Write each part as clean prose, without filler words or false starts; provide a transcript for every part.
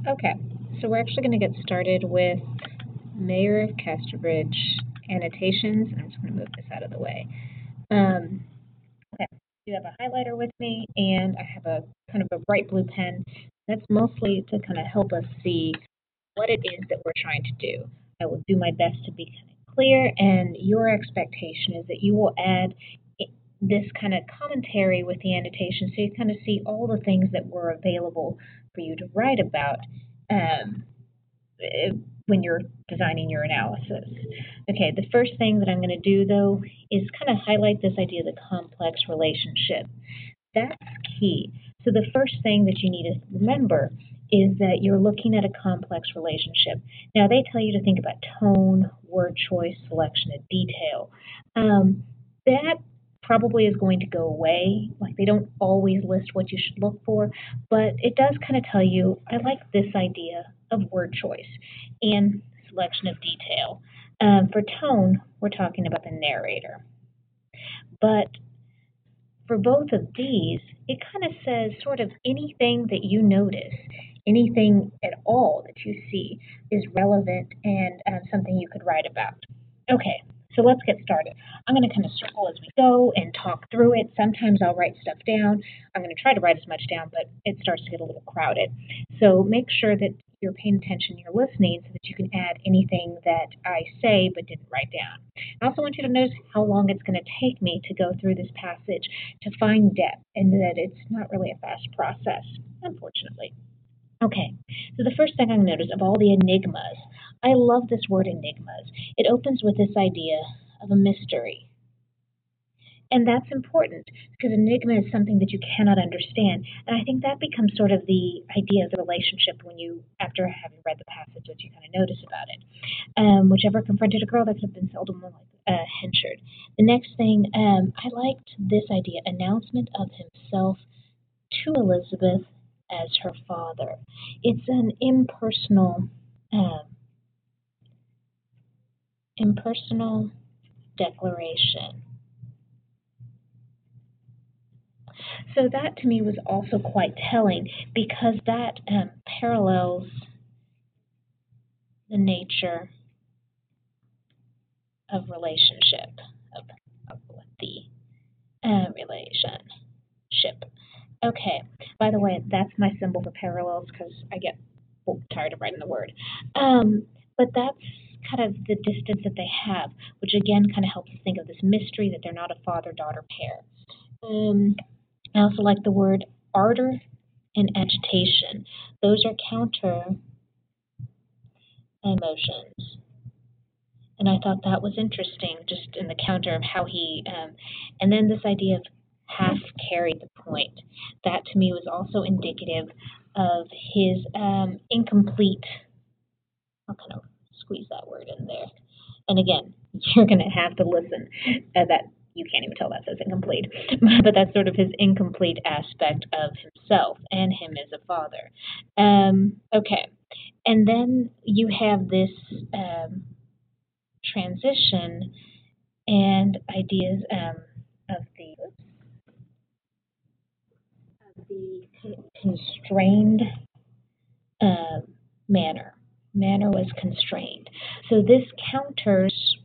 Okay, so we're actually going to get started with Mayor of Casterbridge annotations. I'm just going to move this out of the way. Um, okay, I do have a highlighter with me, and I have a kind of a bright blue pen. That's mostly to kind of help us see what it is that we're trying to do. I will do my best to be kind of clear, and your expectation is that you will add this kind of commentary with the annotation so you kind of see all the things that were available for you to write about um, eh, when you're designing your analysis. Okay, the first thing that I'm going to do though is kind of highlight this idea of the complex relationship. That's key. So the first thing that you need to remember is that you're looking at a complex relationship. Now they tell you to think about tone, word choice, selection, and detail. That probably is going to go away. Like they don't always list what you should look for, but it does kind of tell you, I like this idea of word choice and selection of detail. For tone, we're talking about the narrator. But for both of these, it kind of says sort of anything that you notice, anything at all that you see is relevant and something you could write about. Okay, so let's get started. I'm going to kind of circle as we go and talk through it. Sometimes I'll write stuff down. I'm going to try to write as much down, but it starts to get a little crowded. So make sure that you're paying attention, you're listening, so that you can add anything that I say but didn't write down. I also want you to notice how long it's going to take me to go through this passage to find depth, and that it's not really a fast process, unfortunately. Okay, so the first thing I notice of all the enigmas, I love this word enigmas. It opens with this idea of a mystery. And that's important because enigma is something that you cannot understand. And I think that becomes sort of the idea of the relationship when you, after having read the passage, that you kind of notice about it. Whichever confronted a girl, that could have been seldom more like Henchard. The next thing, I liked this idea announcement of himself to Elizabeth as her father. It's an impersonal declaration. So that to me was also quite telling because that parallels the nature of relationship, of the relationship. Okay, by the way, that's my symbol for parallels because I get tired of writing the word. But that's kind of the distance that they have, which again kind of helps us think of this mystery that they're not a father daughter pair. I also like the word ardor and agitation. Those are counter emotions. And I thought that was interesting, just in the counter of how he, and then this idea of half carried the point. That to me was also indicative of his incomplete. I'll kind of squeeze that word in there. And again, you're going to have to listen. That you can't even tell that says incomplete, but that's sort of his incomplete aspect of himself and him as a father. Okay, and then you have this transition and ideas of the constrained uh, manner. Manner was constrained. So this counters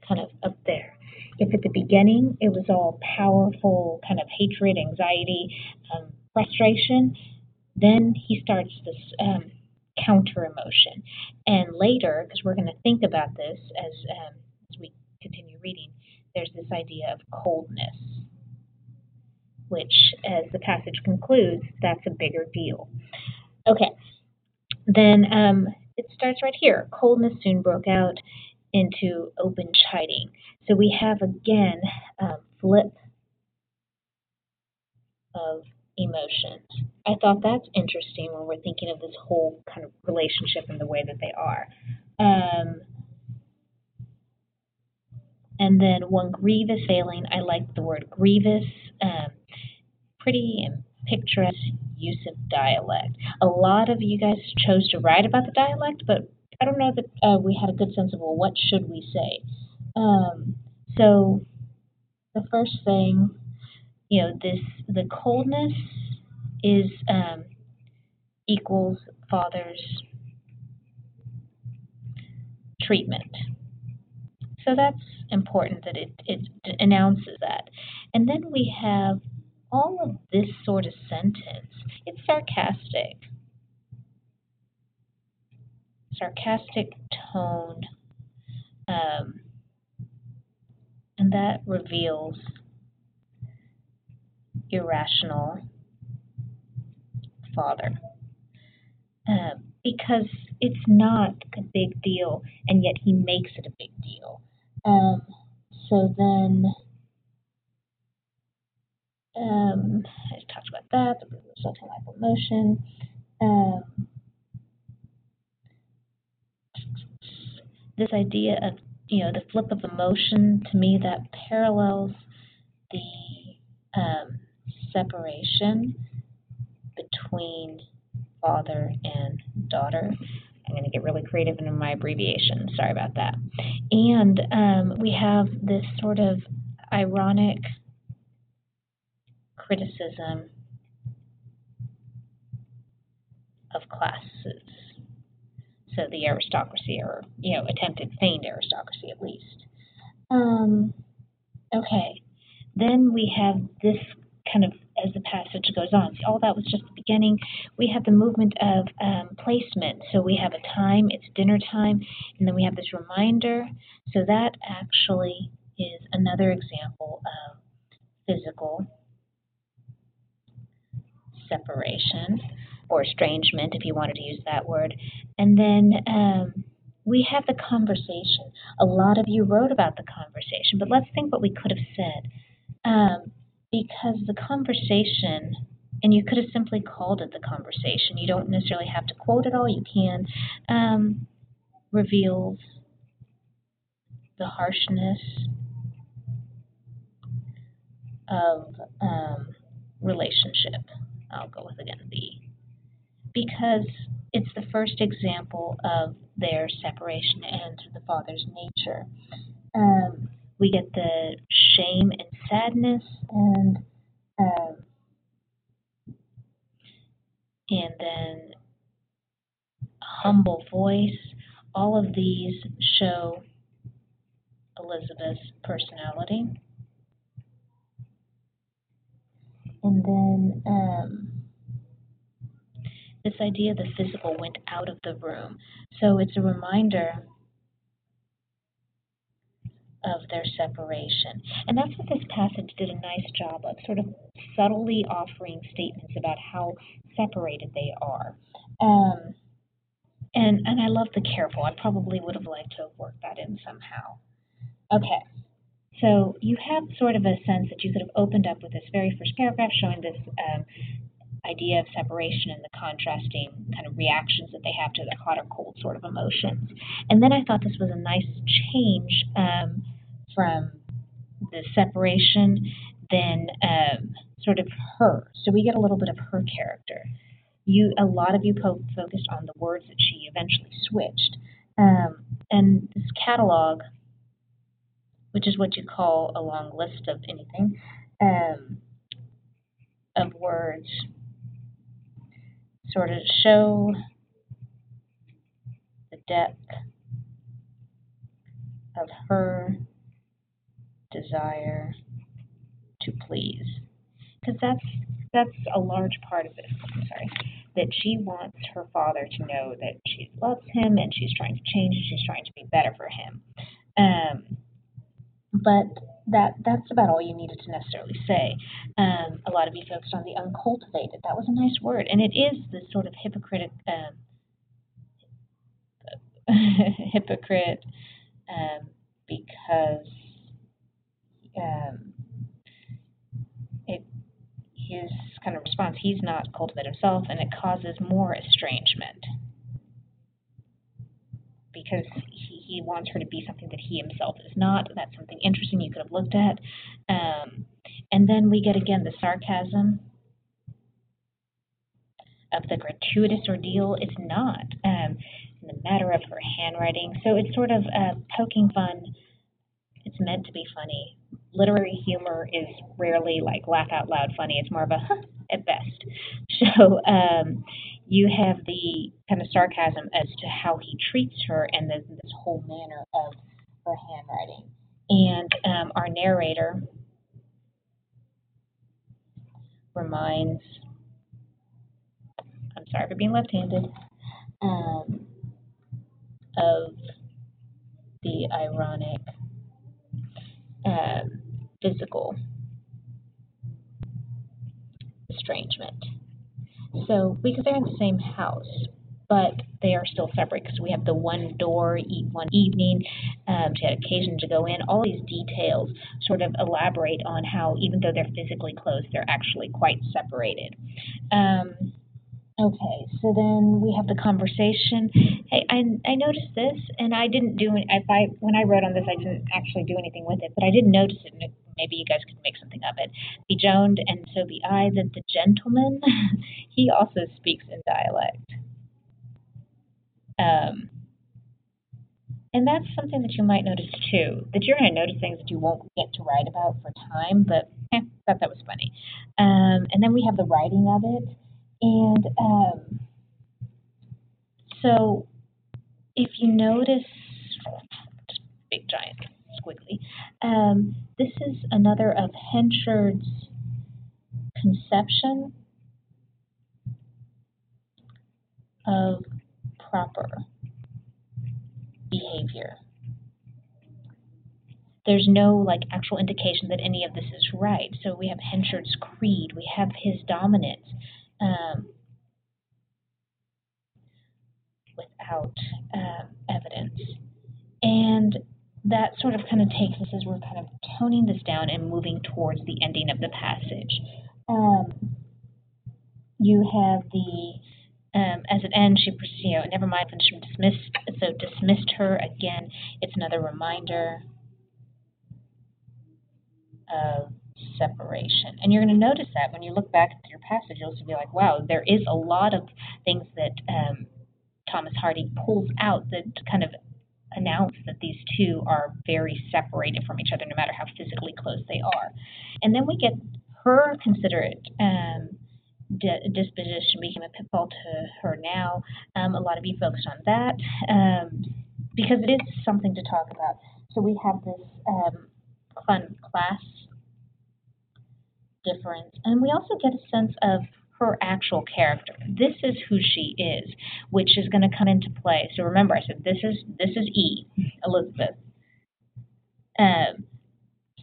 kind of up there. If at the beginning it was all powerful, kind of hatred, anxiety, frustration, then he starts this counter emotion. And later, because we're going to think about this as we continue reading, there's this idea of coldness, which, as the passage concludes, that's a bigger deal. Okay, then it starts right here. Coldness soon broke out into open chiding. So we have again flip of emotions. I thought that's interesting when we're thinking of this whole kind of relationship and the way that they are. And then one grievous failing, I like the word grievous, pretty and picturesque use of dialect. A lot of you guys chose to write about the dialect, but I don't know that we had a good sense of, well, what should we say? So the first thing, the coldness is equals father's treatment. So that's important that it announces that. And then we have all of this sort of sentence. It's sarcastic tone, and that reveals irrational father. Because it's not a big deal, and yet he makes it a big deal. So then, I talked about that, the resulting lack of emotion. This idea of, the flip of emotion, to me, that parallels the separation between father and daughter. I'm going to get really creative in my abbreviation. Sorry about that. And we have this sort of ironic criticism of classes. So the aristocracy, or attempted feigned aristocracy at least. Okay. Then we have this kind of, as the passage goes on. See, all that was just the beginning. We have the movement of placement. So we have a time, it's dinner time, and then we have this reminder. So that actually is another example of physical separation, or estrangement, if you wanted to use that word. And then we have the conversation. A lot of you wrote about the conversation, but let's think what we could have said. Because the conversation, and you could have simply called it the conversation, you don't necessarily have to quote it all, you can, reveals the harshness of relationship. I'll go with, again, because it's the first example of their separation and the father's nature. We get the shame and sadness, and then humble voice. All of these show Elizabeth's personality. And then this idea the physical went out of the room. So it's a reminder of their separation. And that's what this passage did a nice job of, sort of subtly offering statements about how separated they are. And I love the careful. I probably would have liked to have worked that in somehow. Okay. So you have sort of a sense that you could have opened up with this very first paragraph showing this idea of separation and the contrasting kind of reactions that they have to the hot or cold sort of emotions. And then I thought this was a nice change from the separation, then sort of her. So we get a little bit of her character. A lot of you focused on the words that she eventually switched. And this catalog, which is what you call a long list of anything, of words, sort of show the depth of her desire to please. Because that's a large part of this, that she wants her father to know that she loves him and she's trying to change, she's trying to be better for him. But that's about all you needed to necessarily say. A lot of you focused on the uncultivated. That was a nice word, and it is this sort of hypocrite, because his kind of response, he's not cultivated himself, and it causes more estrangement because he wants her to be something that he himself is not. That's something interesting you could have looked at. And then we get, again, the sarcasm of the gratuitous ordeal. It's not in the matter of her handwriting. So it's sort of poking fun. It's meant to be funny, literary humor is rarely like laugh out loud funny. It's more of a huh at best. So you have the kind of sarcasm as to how he treats her and this whole manner of her handwriting. And our narrator reminds, I'm sorry for being left-handed, um, of the ironic um, physical estrangement. So, because they're in the same house, but they are still separate because we have the one door, eat one evening, she had occasion to go in. All these details sort of elaborate on how, even though they're physically close, they're actually quite separated. Um, Okay, so then we have the conversation. Hey, I noticed this, and I didn't do it. If I when I wrote on this, I didn't actually do anything with it, but I did notice it, and maybe you guys could make something of it. Be Joaned, and so be I. That the gentleman, he also speaks in dialect, um, and that's something that you might notice too. That you're going to notice things that you won't get to write about for time, but thought that was funny. And then we have the writing of it, and so if you notice, big giant squiggly, this is another of Henchard's conception of proper behavior. There's no like actual indication that any of this is right. So we have Henchard's creed, we have his dominance, um, without evidence. And that sort of kind of takes us as we're kind of toning this down and moving towards the ending of the passage. You have the as it ends, she never mind when she dismissed her again. It's another reminder of separation. And you're going to notice that when you look back at your passage, you'll be like, wow, there is a lot of things that Thomas Hardy pulls out that kind of announce that these two are very separated from each other, no matter how physically close they are. And then we get her considerate disposition became a pitfall to her now. A lot of you focused on that because it is something to talk about. So we have this class difference, and we also get a sense of her actual character. This is who she is, which is going to come into play. So remember, I said this is E, Elizabeth.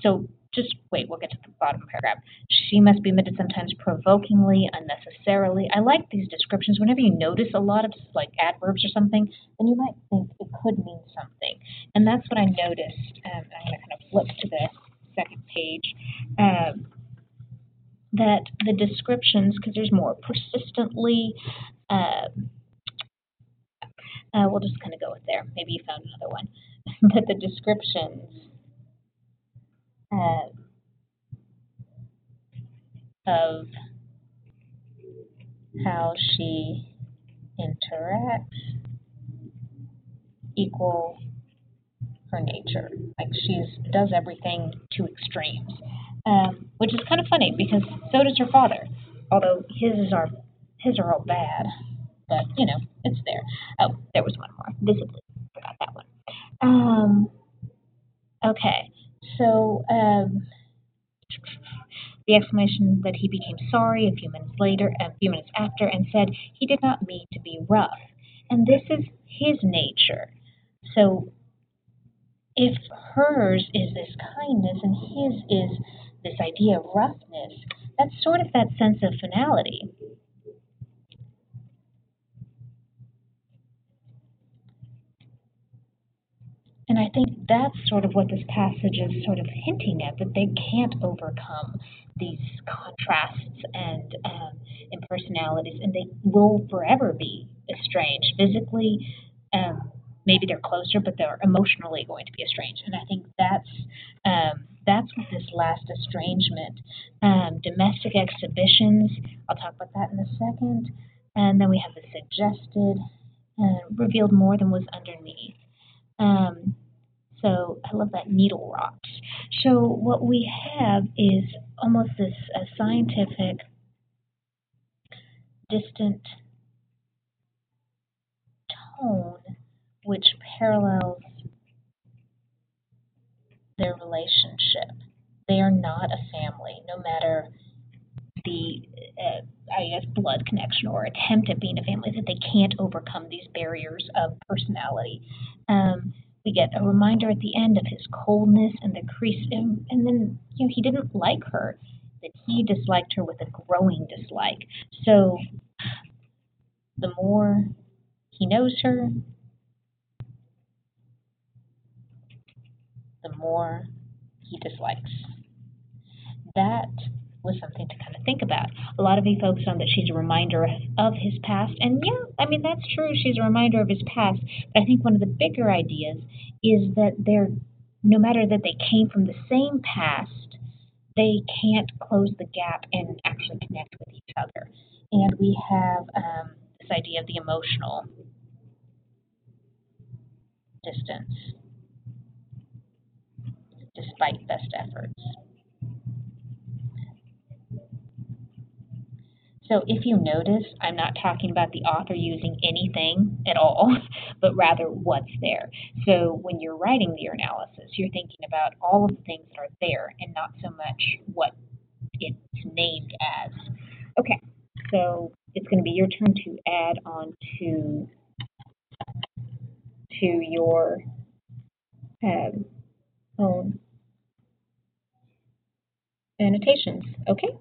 So just wait, we'll get to the bottom paragraph. She must be omitted sometimes provokingly, unnecessarily. I like these descriptions. Whenever you notice a lot of like adverbs or something, then you might think it could mean something. And that's what I noticed. I'm going to kind of flip to the second page. That the descriptions, because there's more, persistently, we'll just kind of go with there. Maybe you found another one. But the descriptions of how she interacts equal her nature. Like does everything to extremes, which is kind of funny because so does her father. Although his are all bad, but it's there. Oh, there was one more. Visibly forgot that one. Okay, so the exclamation that he became sorry a few minutes after, and said he did not mean to be rough, and this is his nature. So if hers is this kindness and his is this idea of roughness, that's sort of that sense of finality. And I think that's sort of what this passage is sort of hinting at, that they can't overcome these contrasts and impersonalities, and they will forever be estranged. Physically, maybe they're closer, but they're emotionally going to be estranged. And I think that's what this last estrangement, domestic exhibitions, I'll talk about that in a second. And then we have the suggested, revealed more than was underneath. So I love that needle rocks. So what we have is almost this scientific, distant tone which parallels their relationship. They are not a family, no matter the, I guess, blood connection or attempt at being a family, that they can't overcome these barriers of personality. We get a reminder at the end of his coldness and the crease, and then he didn't like her, that he disliked her with a growing dislike. So the more he knows her, the more he dislikes. That was something to kind of think about. A lot of you focus on that she's a reminder of his past, and yeah, I mean that's true. She's a reminder of his past. But I think one of the bigger ideas is that no matter that they came from the same past, they can't close the gap and actually connect with each other. And we have this idea of the emotional distance, despite best efforts. So if you notice, I'm not talking about the author using anything at all, but rather what's there. So when you're writing your analysis, you're thinking about all of the things that are there and not so much what it's named as. Okay, so it's going to be your turn to add on to your own annotations. Okay?